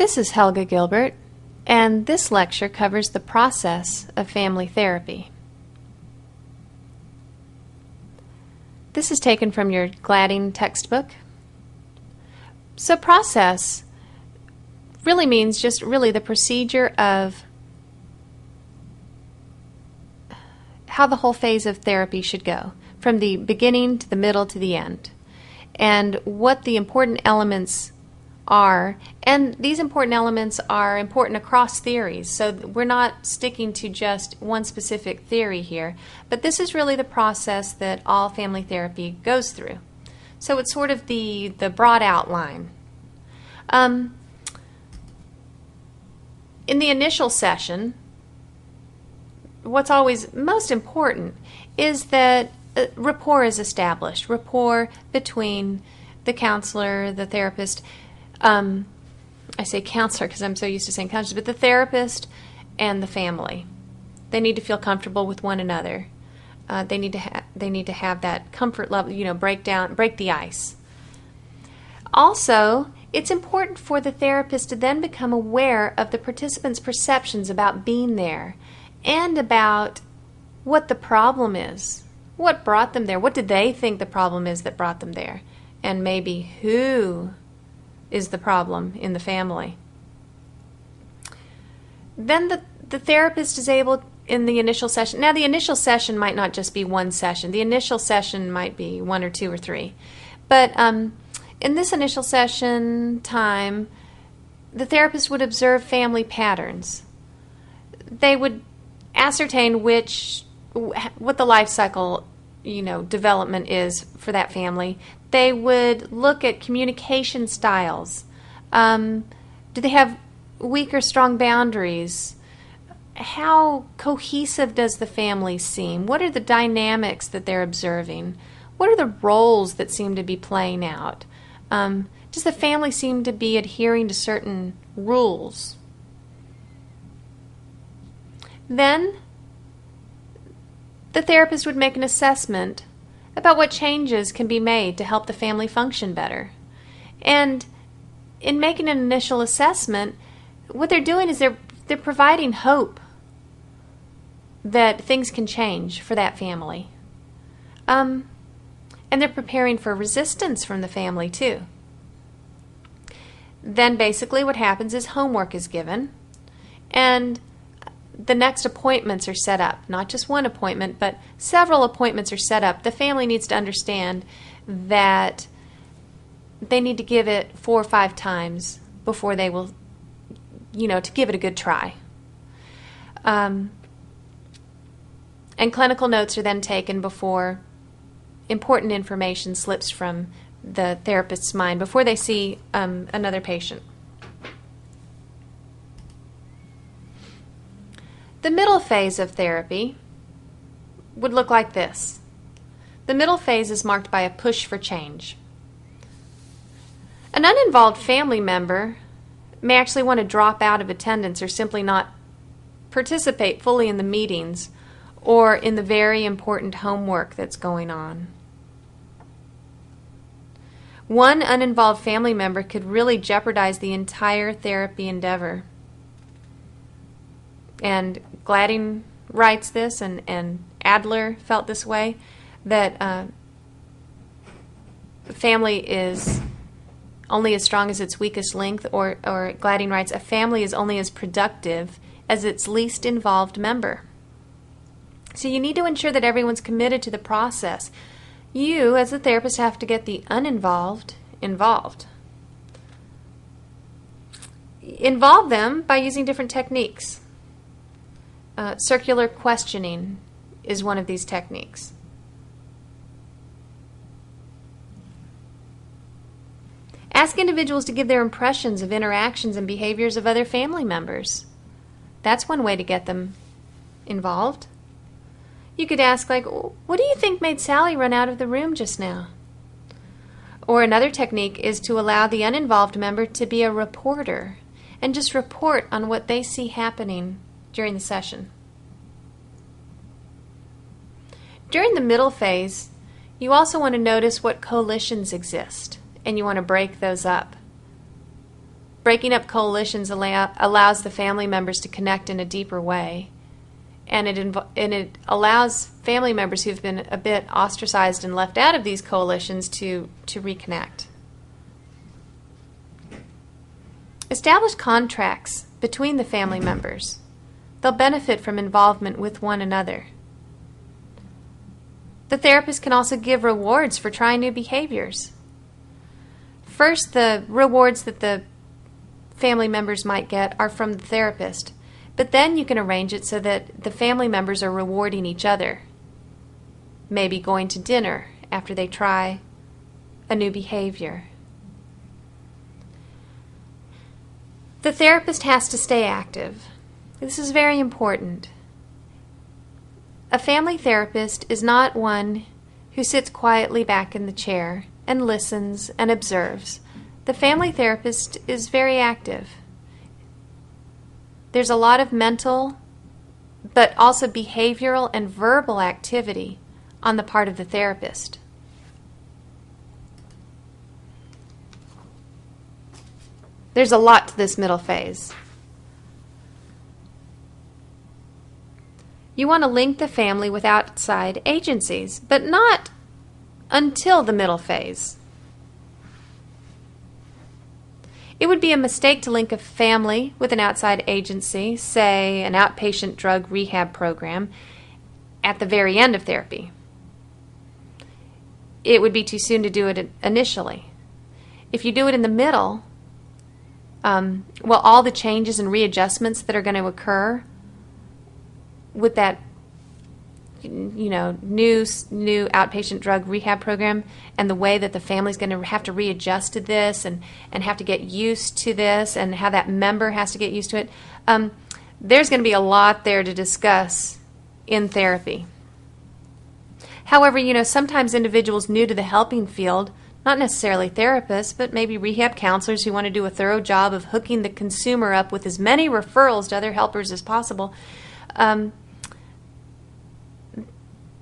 This is Helga Gilbert, and this lecture covers the process of family therapy. This is taken from your Gladding textbook. So process really means just really the procedure of how the whole phase of therapy should go, from the beginning to the middle to the end, and what the important elements are. And these important elements are important across theories, so we're not sticking to just one specific theory here, but this is really the process that all family therapy goes through. So it's sort of the broad outline. In the initial session, what's always most important is that rapport is established, rapport between the counselor, the therapist. I say counselor because I'm so used to saying counselor, but the therapist and the family. They need to feel comfortable with one another. They need to have that comfort level, break the ice. Also, it's important for the therapist to then become aware of the participants' perceptions about being there and about what the problem is. What brought them there? What did they think the problem is that brought them there? And maybe who is the problem in the family. Then the therapist is able, in the initial session, now the initial session might not just be one session. The initial session might be 1 or 2 or 3. But in this initial session time, the therapist would observe family patterns. They would ascertain what the life cycle development is for that family. They would look at communication styles. Do they have weak or strong boundaries? How cohesive does the family seem? What are the dynamics that they're observing? What are the roles that seem to be playing out? Does the family seem to be adhering to certain rules? Then the therapist would make an assessment about what changes can be made to help the family function better. And in making an initial assessment, what they're doing is they're providing hope that things can change for that family. And they're preparing for resistance from the family too. Then basically what happens is homework is given, and the next appointments are set up. Not just one appointment, but several appointments are set up. The family needs to understand that they need to give it 4 or 5 times before they will, to give it a good try. And clinical notes are then taken before important information slips from the therapist's mind before they see another patient. The middle phase of therapy would look like this. The middle phase is marked by a push for change. An uninvolved family member may actually want to drop out of attendance or simply not participate fully in the meetings or in the very important homework that's going on. One uninvolved family member could really jeopardize the entire therapy endeavor. And Gladding writes this, and Adler felt this way, that family is only as strong as its weakest link, or Gladding writes, a family is only as productive as its least involved member. So you need to ensure that everyone's committed to the process. You, as a therapist, have to get the uninvolved involved. Involve them by using different techniques. Circular questioning is one of these techniques. Ask individuals to give their impressions of interactions and behaviors of other family members. That's one way to get them involved. You could ask, what do you think made Sally run out of the room just now? Or another technique is to allow the uninvolved member to be a reporter and just report on what they see happening during the session. During the middle phase, you also want to notice what coalitions exist, and you want to break those up. breaking up coalitions allows the family members to connect in a deeper way. And it allows family members who've been a bit ostracized and left out of these coalitions to reconnect. Establish contracts between the family members. They'll benefit from involvement with one another. The therapist can also give rewards for trying new behaviors. First, the rewards that the family members might get are from the therapist, but then you can arrange it so that the family members are rewarding each other. Maybe going to dinner after they try a new behavior. The therapist has to stay active. This is very important. A family therapist is not one who sits quietly back in the chair and listens and observes. The family therapist is very active. There's a lot of mental, but also behavioral and verbal activity on the part of the therapist. There's a lot to this middle phase. You want to link the family with outside agencies, but not until the middle phase. It would be a mistake to link a family with an outside agency, say an outpatient drug rehab program, at the very end of therapy. It would be too soon to do it initially. If you do it in the middle, all the changes and readjustments that are going to occur with that new outpatient drug rehab program, and the way that the family's going to have to readjust to this and have to get used to this, and how that member has to get used to it, there's going to be a lot there to discuss in therapy. However, sometimes individuals new to the helping field, not necessarily therapists, but maybe rehab counselors who want to do a thorough job of hooking the consumer up with as many referrals to other helpers as possible,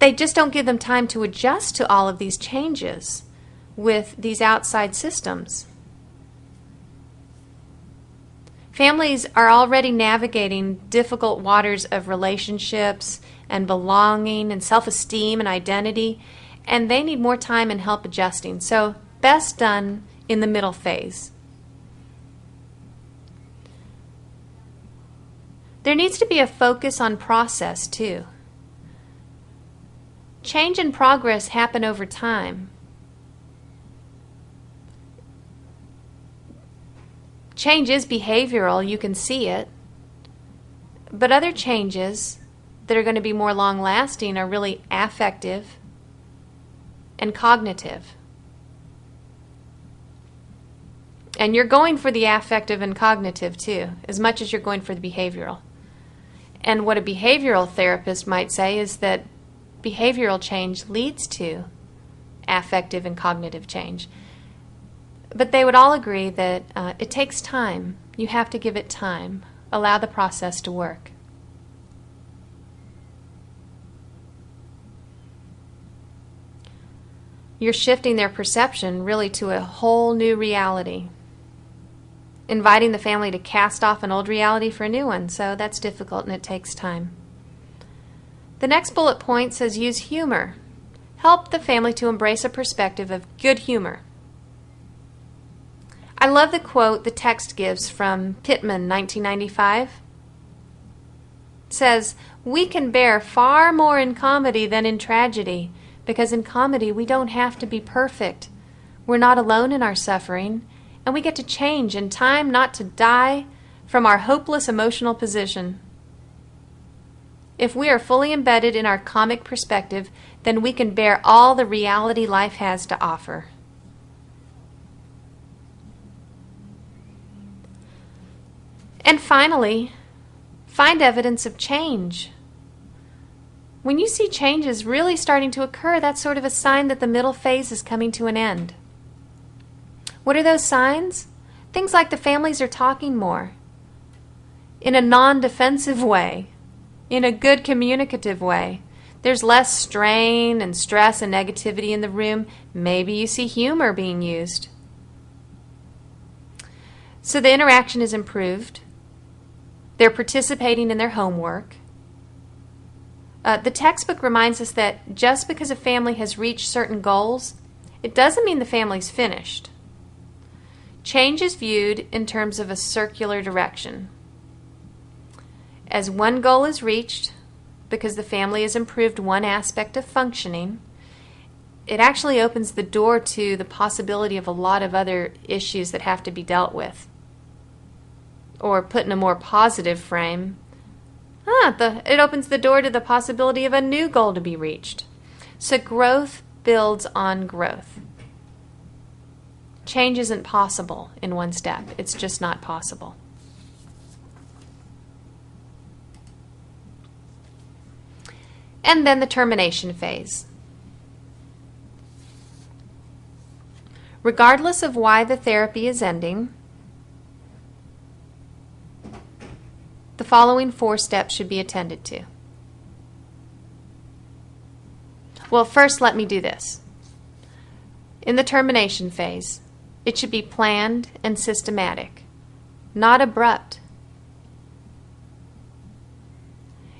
they just don't give them time to adjust to all of these changes with these outside systems. Families are already navigating difficult waters of relationships and belonging and self-esteem and identity, and they need more time and help adjusting. So best done in the middle phase. There needs to be a focus on process too. Change and progress happen over time. Change is behavioral, you can see it, but other changes that are going to be more long-lasting are really affective and cognitive. And you're going for the affective and cognitive too, as much as you're going for the behavioral. And what a behavioral therapist might say is that behavioral change leads to affective and cognitive change. But they would all agree that it takes time. You have to give it time. Allow the process to work. You're shifting their perception really to a whole new reality, inviting the family to cast off an old reality for a new one. So that's difficult and it takes time. The next bullet point says use humor. Help the family to embrace a perspective of good humor. I love the quote the text gives from Pittman, 1995. It says, "We can bear far more in comedy than in tragedy, because in comedy we don't have to be perfect. We're not alone in our suffering, and we get to change in time not to die from our hopeless emotional position. If we are fully embedded in our comic perspective, then we can bear all the reality life has to offer." And finally, find evidence of change. When you see changes really starting to occur, that's sort of a sign that the middle phase is coming to an end. What are those signs? Things like the families are talking more, in a non-defensive way, in a good communicative way. There's less strain and stress and negativity in the room. Maybe you see humor being used. So the interaction is improved. They're participating in their homework. The textbook reminds us that just because a family has reached certain goals, it doesn't mean the family's finished. Change is viewed in terms of a circular direction. As one goal is reached, because the family has improved one aspect of functioning, it actually opens the door to the possibility of a lot of other issues that have to be dealt with. Or put in a more positive frame, it opens the door to the possibility of a new goal to be reached. So growth builds on growth. Change isn't possible in one step. It's just not possible. And then the termination phase. Regardless of why the therapy is ending, the following 4 steps should be attended to. Well, first let me do this. In the termination phase, it should be planned and systematic, not abrupt.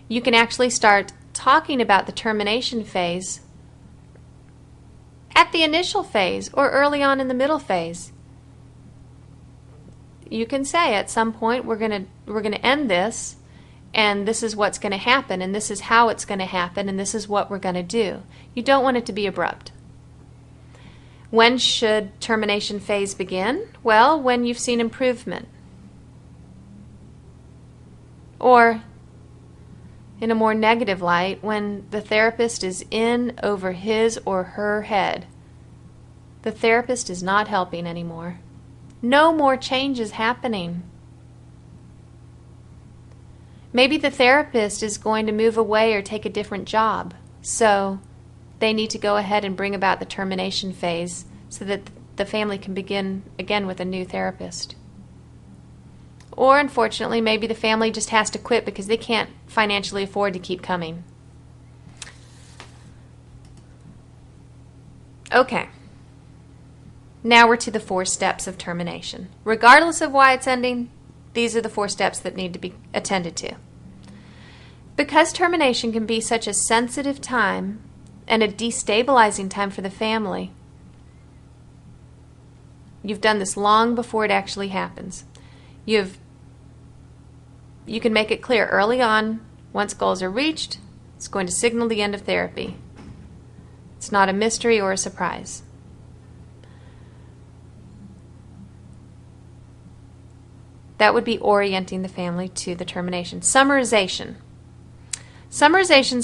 You can actually start talking about the termination phase at the initial phase or early on in the middle phase. You can say at some point we're going to end this, and this is what's going to happen, and this is how it's going to happen, and this is what we're going to do. You don't want it to be abrupt. When should termination phase begin? Well, when you've seen improvement. Or, in a more negative light, when the therapist is in over his or her head. The therapist is not helping anymore. No more change is happening. Maybe the therapist is going to move away or take a different job, so they need to go ahead and bring about the termination phase so that the family can begin again with a new therapist. Or, unfortunately, maybe the family just has to quit because they can't financially afford to keep coming. Okay. Now we're to the 4 steps of termination. Regardless of why it's ending, these are the 4 steps that need to be attended to. Because termination can be such a sensitive time and a destabilizing time for the family, you've done this long before it actually happens. You can make it clear early on, once goals are reached, it's going to signal the end of therapy. It's not a mystery or a surprise. That would be orienting the family to the termination. Summarization. Summarization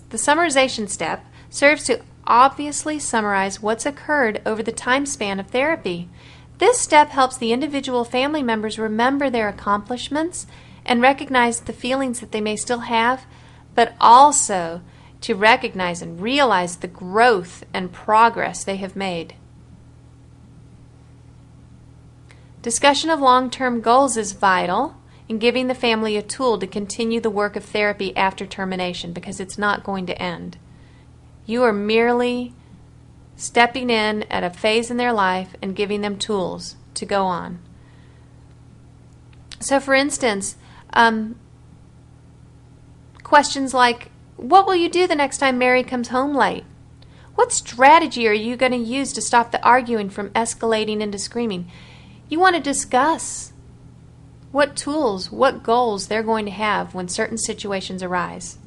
the summarization step serves to obviously summarize what's occurred over the time span of therapy. This step helps the individual family members remember their accomplishments and recognize the feelings that they may still have, but also to recognize and realize the growth and progress they have made. Discussion of long-term goals is vital in giving the family a tool to continue the work of therapy after termination, because it's not going to end. You are merely stepping in at a phase in their life and giving them tools to go on. So, for instance, questions like, what will you do the next time Mary comes home late? What strategy are you going to use to stop the arguing from escalating into screaming? You want to discuss what tools, what goals they're going to have when certain situations arise.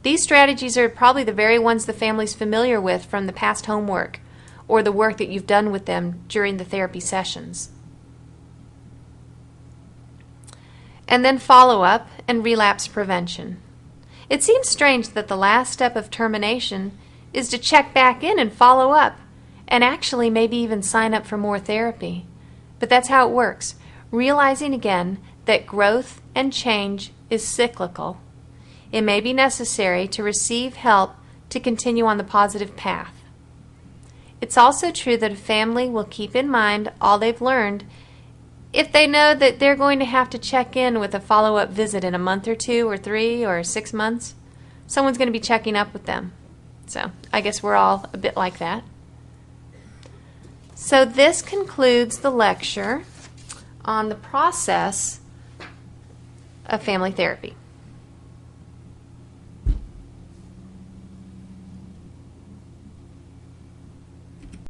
These strategies are probably the very ones the family's familiar with from the past homework or the work that you've done with them during the therapy sessions. And then follow-up and relapse prevention. It seems strange that the last step of termination is to check back in and follow up, and actually maybe even sign up for more therapy. But that's how it works. Realizing again that growth and change is cyclical. It may be necessary to receive help to continue on the positive path. It's also true that a family will keep in mind all they've learned if they know that they're going to have to check in with a follow-up visit in a month or 2 or 3 or 6 months. Someone's going to be checking up with them. So I guess we're all a bit like that. So this concludes the lecture on the process of family therapy.